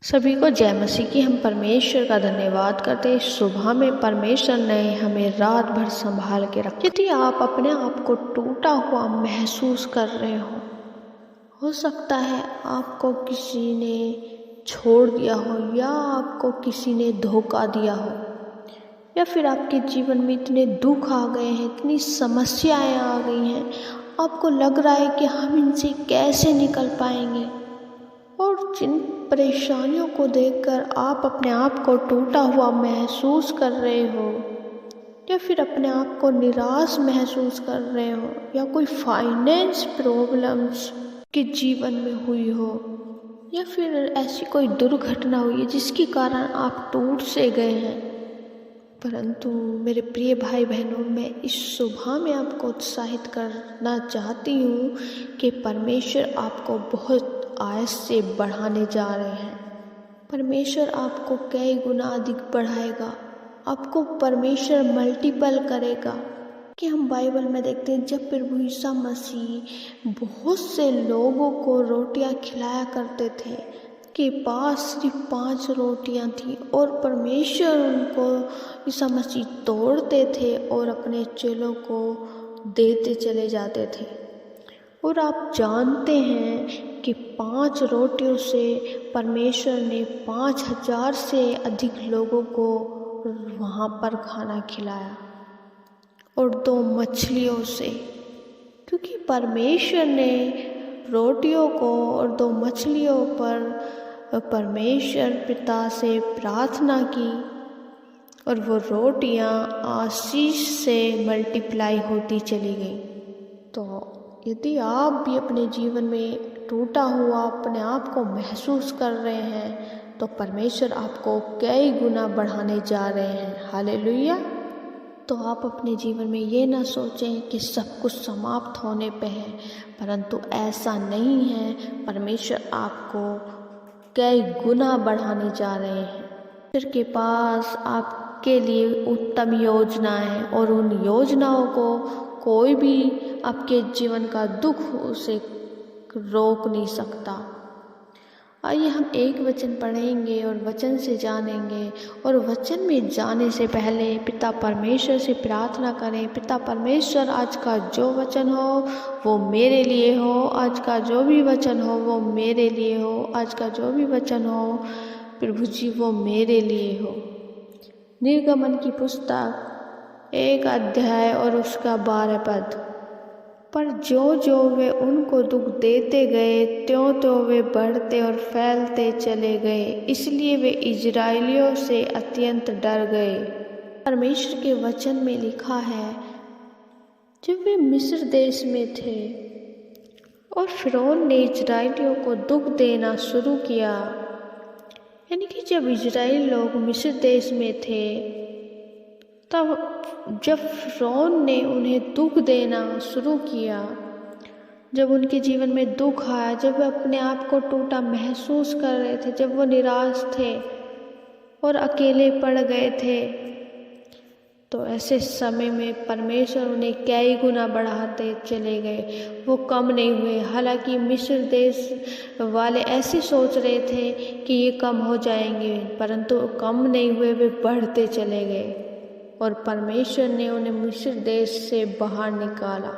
सभी को जय मसीह की। हम परमेश्वर का धन्यवाद करते हैं। सुबह में परमेश्वर ने हमें रात भर संभाल के रखा। यदि आप अपने आप को टूटा हुआ महसूस कर रहे हो सकता है आपको किसी ने छोड़ दिया हो, या आपको किसी ने धोखा दिया हो, या फिर आपके जीवन में इतने दुख आ गए हैं, इतनी समस्याएं आ गई हैं, आपको लग रहा है कि हम इनसे कैसे निकल पाएंगे। और जिन परेशानियों को देखकर आप अपने आप को टूटा हुआ महसूस कर रहे हो, या फिर अपने आप को निराश महसूस कर रहे हो, या कोई फाइनेंस प्रॉब्लम्स के जीवन में हुई हो, या फिर ऐसी कोई दुर्घटना हुई है जिसके कारण आप टूट से गए हैं, परंतु मेरे प्रिय भाई बहनों, मैं इस सुबह में आपको उत्साहित करना चाहती हूँ कि परमेश्वर आपको बहुत आयस से बढ़ाने जा रहे हैं। परमेश्वर आपको कई गुना अधिक बढ़ाएगा, आपको परमेश्वर मल्टीपल करेगा। कि हम बाइबल में देखते हैं जब प्रभु यीशु मसीह बहुत से लोगों को रोटियां खिलाया करते थे, के पास सिर्फ 5 रोटियां थी, और परमेश्वर उनको यीशु मसीह तोड़ते थे और अपने चेलों को देते चले जाते थे। और आप जानते हैं कि 5 रोटियों से परमेश्वर ने 5000 से अधिक लोगों को वहाँ पर खाना खिलाया, और 2 मछलियों से, क्योंकि परमेश्वर ने रोटियों को और 2 मछलियों पर परमेश्वर पिता से प्रार्थना की, और वो रोटियां आशीष से मल्टीप्लाई होती चली गई। तो यदि आप भी अपने जीवन में टूटा हुआ अपने आप को महसूस कर रहे हैं, तो परमेश्वर आपको कई गुना बढ़ाने जा रहे हैं। हालेलुया। तो आप अपने जीवन में ये ना सोचें कि सब कुछ समाप्त होने पे है, परंतु ऐसा नहीं है। परमेश्वर आपको कई गुना बढ़ाने जा रहे हैं। परमेश्वर के पास आपके लिए उत्तम योजना है, और उन योजनाओं को कोई भी आपके जीवन का दुख उसे रोक नहीं सकता। आइए हम एक वचन पढ़ेंगे और वचन से जानेंगे, और वचन में जाने से पहले पिता परमेश्वर से प्रार्थना करें। पिता परमेश्वर, आज का जो वचन हो वो मेरे लिए हो, आज का जो भी वचन हो वो मेरे लिए हो, आज का जो भी वचन हो प्रभु जी वो मेरे लिए हो। निर्गमन की पुस्तक 1 अध्याय और उसका 12 पद। पर जो जो वे उनको दुख देते गए, त्यों त्यों वे बढ़ते और फैलते चले गए, इसलिए वे इजराइलियों से अत्यंत डर गए। परमेश्वर के वचन में लिखा है, जब वे मिस्र देश में थे और फिरौन ने इजराइलियों को दुख देना शुरू किया, यानी कि जब इजराइल लोग मिस्र देश में थे, तब जब फिरौन ने उन्हें दुख देना शुरू किया, जब उनके जीवन में दुख आया, जब वे अपने आप को टूटा महसूस कर रहे थे, जब वो निराश थे और अकेले पड़ गए थे, तो ऐसे समय में परमेश्वर उन्हें कई गुना बढ़ाते चले गए। वो कम नहीं हुए। हालांकि मिस्र देश वाले ऐसे सोच रहे थे कि ये कम हो जाएंगे, परंतु कम नहीं हुए, वे बढ़ते चले गए, और परमेश्वर ने उन्हें मिस्र देश से बाहर निकाला।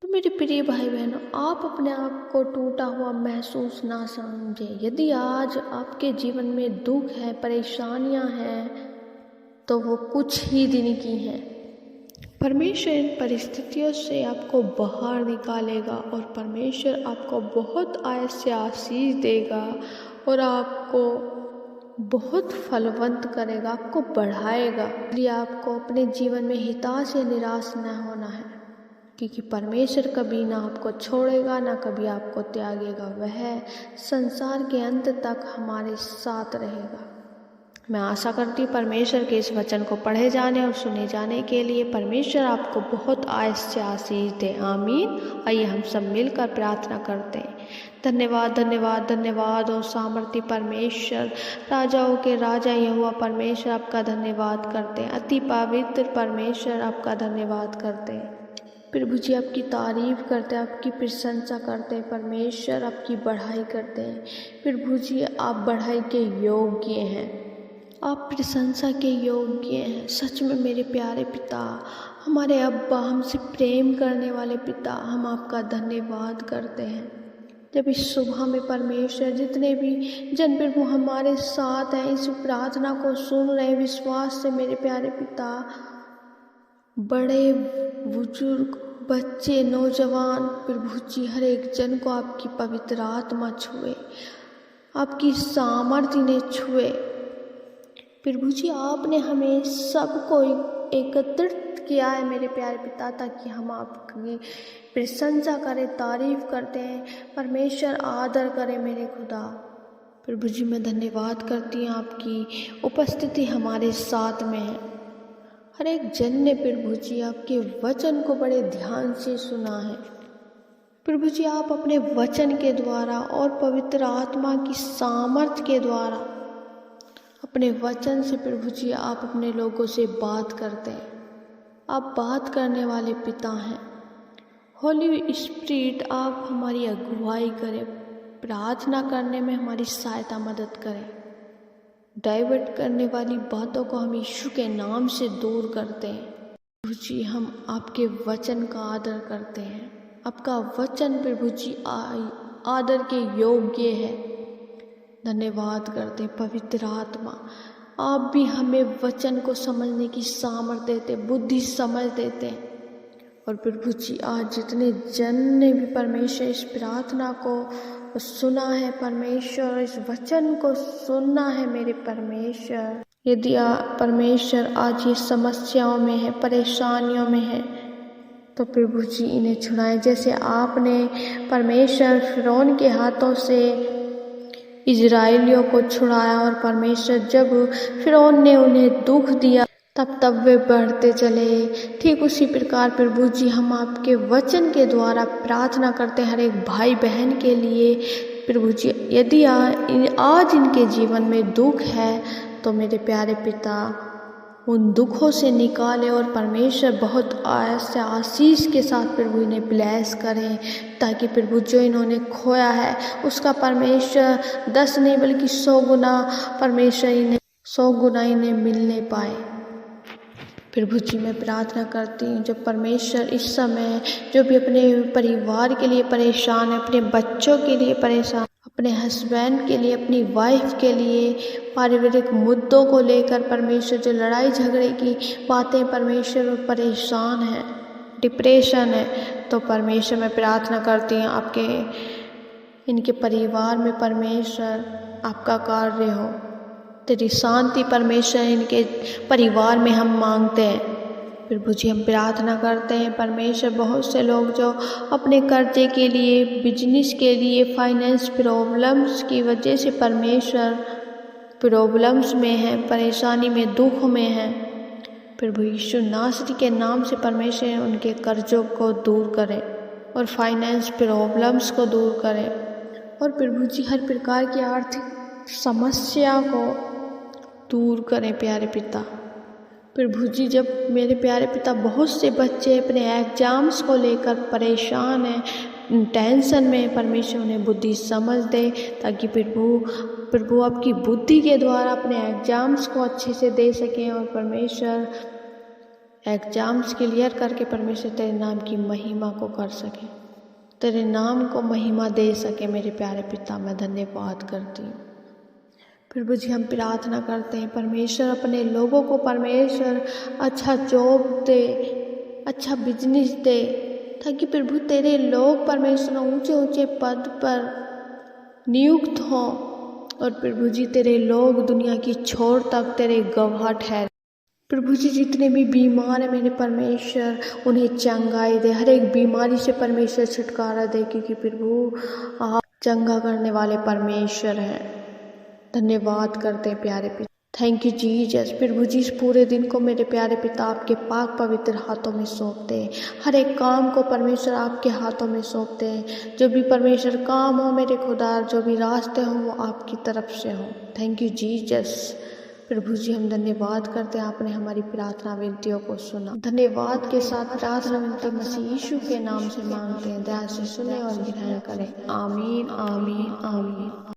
तो मेरे प्रिय भाई बहनों, आप अपने आप को टूटा हुआ महसूस ना समझें। यदि आज आपके जीवन में दुख है, परेशानियां हैं, तो वो कुछ ही दिन की हैं। परमेश्वर इन परिस्थितियों से आपको बाहर निकालेगा, और परमेश्वर आपको बहुत आयत से आशीष देगा, और आपको बहुत फलवंत करेगा, आपको बढ़ाएगा। इसलिए आपको अपने जीवन में हिताश या निराश न होना है, क्योंकि परमेश्वर कभी ना आपको छोड़ेगा, ना कभी आपको त्यागेगा। वह संसार के अंत तक हमारे साथ रहेगा। मैं आशा करती हूँ परमेश्वर के इस वचन को पढ़े जाने और सुने जाने के लिए परमेश्वर आपको बहुत आयस से आशीष दे। आमीन। आइए हम सब मिलकर प्रार्थना करते हैं। धन्यवाद धन्यवाद धन्यवाद और सामर्थ्य परमेश्वर, राजाओं के राजा यहोवा परमेश्वर, आपका धन्यवाद करते हैं। अति पवित्र परमेश्वर, आपका धन्यवाद करते हैं। प्रभु जी आपकी तारीफ करते हैं, आपकी प्रशंसा करते हैं परमेश्वर, आपकी बढ़ाई करते हैं। प्रभु जी आप बढ़ाई के योग्य हैं, आप प्रशंसा के योग्य हैं। सच में मेरे प्यारे पिता, हमारे अब्बा, हमसे प्रेम करने वाले पिता, हम आपका धन्यवाद करते हैं। जब इस सुबह में परमेश्वर जितने भी जन प्रभु हमारे साथ हैं, इस प्रार्थना को सुन रहे विश्वास से मेरे प्यारे पिता, बड़े बुजुर्ग, बच्चे, नौजवान, प्रभु जी हर एक जन को आपकी पवित्र आत्मा छुए, आपकी सामर्थ्य ने छुए। प्रभु जी आपने हमें सबको एकत्रित किया है मेरे प्यारे पिता, ताकि हम आपकी प्रशंसा करें, तारीफ करते हैं परमेश्वर, आदर करें मेरे खुदा। प्रभु जी मैं धन्यवाद करती हूँ, आपकी उपस्थिति हमारे साथ में है। हर एक जन ने प्रभु जी आपके वचन को बड़े ध्यान से सुना है। प्रभु जी आप अपने वचन के द्वारा और पवित्र आत्मा की सामर्थ्य के द्वारा, अपने वचन से प्रभु जी आप अपने लोगों से बात करते हैं। आप बात करने वाले पिता हैं। होली स्पिरिट आप हमारी अगुवाई करें, प्रार्थना करने में हमारी सहायता मदद करें। डाइवर्ट करने वाली बातों को हम यीशु के नाम से दूर करते हैं। प्रभु जी हम आपके वचन का आदर करते हैं। आपका वचन प्रभु जी आदर के योग्य है। धन्यवाद करते हैं पवित्र आत्मा, आप भी हमें वचन को समझने की सामर्थ्य देते, बुद्धि समझ देते हैं। और प्रभु जी आज जितने जन ने भी परमेश्वर इस प्रार्थना को सुना है, परमेश्वर इस वचन को सुनना है मेरे परमेश्वर, यदि परमेश्वर आज ये समस्याओं में है, परेशानियों में है, तो प्रभु जी इन्हें छुड़ाएं। जैसे आपने परमेश्वर फिरौन के हाथों से इजराइलियों को छुड़ाया, और परमेश्वर जब फिरौन ने उन्हें दुख दिया तब वे बढ़ते चले, ठीक उसी प्रकार प्रभु जी हम आपके वचन के द्वारा प्रार्थना करते हैं हर एक भाई बहन के लिए। प्रभु जी यदि आज इनके जीवन में दुख है तो मेरे प्यारे पिता उन दुखों से निकाले, और परमेश्वर बहुत आशीष के साथ प्रभु इन्हें ब्लेस करें, ताकि प्रभु जो इन्होंने खोया है उसका परमेश्वर 10 नहीं बल्कि 100 गुना परमेश्वर इन्हें 100 गुना इन्हें मिलने पाए। प्रभु जी मैं प्रार्थना करती हूँ, जब परमेश्वर इस समय जो भी अपने परिवार के लिए परेशान है, अपने बच्चों के लिए परेशान, अपने हस्बैंड के लिए, अपनी वाइफ के लिए, पारिवारिक मुद्दों को लेकर परमेश्वर जो लड़ाई झगड़े की बातें परमेश्वर परेशान है, डिप्रेशन है, तो परमेश्वर मैं प्रार्थना करती हूँ आपके इनके परिवार में परमेश्वर आपका कार्य हो, तेरी शांति परमेश्वर इनके परिवार में हम मांगते हैं। प्रभु जी हम प्रार्थना करते हैं परमेश्वर, बहुत से लोग जो अपने कर्जे के लिए, बिजनेस के लिए, फाइनेंस प्रॉब्लम्स की वजह से परमेश्वर प्रॉब्लम्स में हैं, परेशानी में, दुख में हैं, प्रभु यीशु नासरी के नाम से परमेश्वर उनके कर्जों को दूर करें और फाइनेंस प्रॉब्लम्स को दूर करें, और प्रभु जी हर प्रकार की आर्थिक समस्या को दूर करें प्यारे पिता। प्रभु जी जब मेरे प्यारे पिता बहुत से बच्चे अपने एग्जाम्स को लेकर परेशान हैं, टेंशन में, परमेश्वर उन्हें बुद्धि समझ दे, ताकि प्रभु आपकी बुद्धि के द्वारा अपने एग्जाम्स को अच्छे से दे सकें, और परमेश्वर एग्जाम्स क्लियर करके परमेश्वर तेरे नाम की महिमा को कर सके, तेरे नाम को महिमा दे सके। मेरे प्यारे पिता मैं धन्यवाद करती हूँ। प्रभु जी हम प्रार्थना करते हैं परमेश्वर अपने लोगों को परमेश्वर अच्छा जॉब दे, अच्छा बिजनेस दे, ताकि प्रभु तेरे लोग परमेश्वर ऊंचे ऊंचे पद पर नियुक्त हों, और प्रभु जी तेरे लोग दुनिया की छोर तक तेरे गवाह ठहरे। प्रभु जी जितने भी बीमार हैं मेरे परमेश्वर उन्हें चंगाई दे, हर एक बीमारी से परमेश्वर छुटकारा दे, क्योंकि प्रभु आप चंगा करने वाले परमेश्वर हैं। धन्यवाद करते हैं प्यारे पिता, थैंक यू जीसस। प्रभु जी इस पूरे दिन को मेरे प्यारे पिता आपके पाक पवित्र हाथों में सौंपते हैं, हर एक काम को परमेश्वर आपके हाथों में सौंपते हैं। जो भी परमेश्वर काम हो मेरे खुदा, जो भी रास्ते हों वो आपकी तरफ से हों। Thank you Jesus. प्रभु जी हम धन्यवाद करते हैं, आपने हमारी प्रार्थना विनतियों को सुना। धन्यवाद के साथ प्रार्थना विनती मसीह यीशु के नाम से मांगते हैं, दया से सुने और ग्रहण करें। आमीन आमीन आमीन।